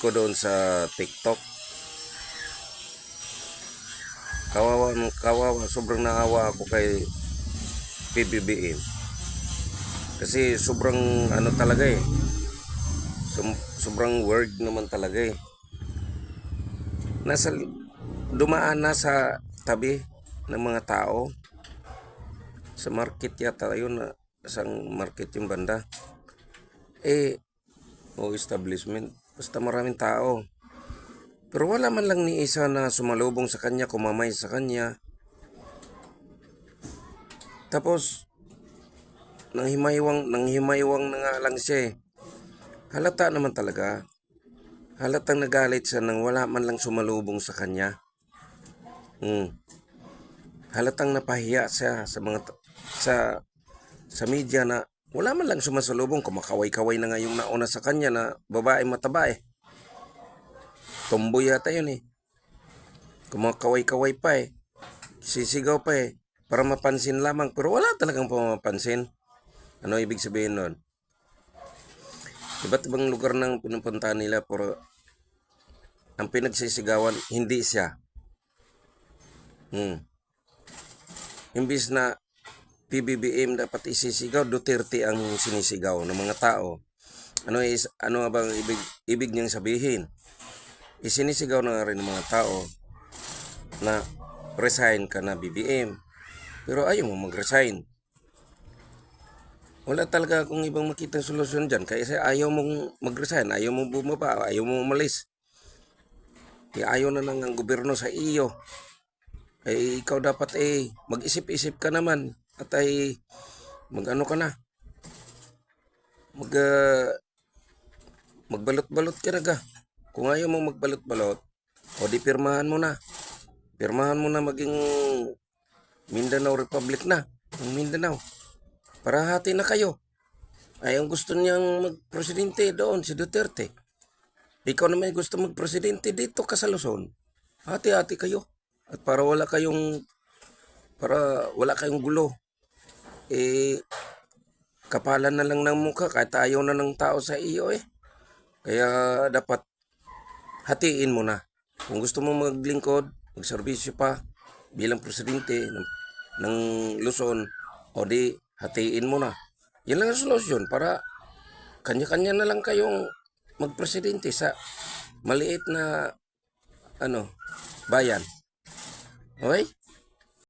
ko doon sa TikTok. Kawawa, sobrang naawa ako kay PBBM. Kasi sobrang ano talaga eh. Sobrang word naman talaga eh. Dumaan na sa tabi ng mga tao. Sa market yata yun, isang market yung banda. O establishment. Basta maraming tao. Pero wala man lang ni isa na sumalubong sa kanya, kumamay sa kanya. Tapos, nanghimaywang na nga lang siya eh. Halata naman talaga. Halatang nagalit siya nang wala man lang sumalubong sa kanya. Halatang napahiya siya sa media na wala man lang sumasalubong. Kumakaway-kaway na nga yung nauna sa kanya na babae mataba eh. Tomboy yata yun eh. Kumakaway-kaway pa eh. Sisigaw pa eh. Para mapansin lamang. Pero wala talagang pamapansin. Ano ibig sabihin nun? Iba't ibang lugar ng pinupuntahan nila pero ang pinagsisigawan, hindi siya. Imbis na PBBM dapat isisigaw, Duterte ang sinisigaw ng mga tao. Ano bang ibig niyang sabihin? Isinisigaw na rin ng mga tao na resign ka na BBM. Pero ayaw mo mag-resign. Wala talaga akong ibang makitang solusyon dyan. Kaya ayaw mong mag-resign, ayaw mong bumaba, ayaw mong umalis. Ayaw na nang ang gobyerno sa iyo. Ikaw dapat mag-isip-isip ka naman. At mag-ano ka na. Magbalot-balot ka na ga. Kung ayaw mo magbalot-balot, o di pirmahan mo na. Pirmahan mo na maging Mindanao Republic na. Ang Mindanao. Para hati na kayo. Ang gusto niyang magpresidente doon, si Duterte. Ikaw naman gusto magpresidente dito ka sa Luzon. Hati-hati kayo. At para wala kayong gulo. Kapalan na lang ng mukha kahit ayaw na ng tao sa iyo eh. Kaya dapat hatiin mo na. Kung gusto mo maglingkod, magserbisyo pa bilang presidente ng Luzon, o di hatiin mo na. Yan lang ang solusyon para kanya-kanya na lang kayong magpresidente sa maliit na bayan. Okay?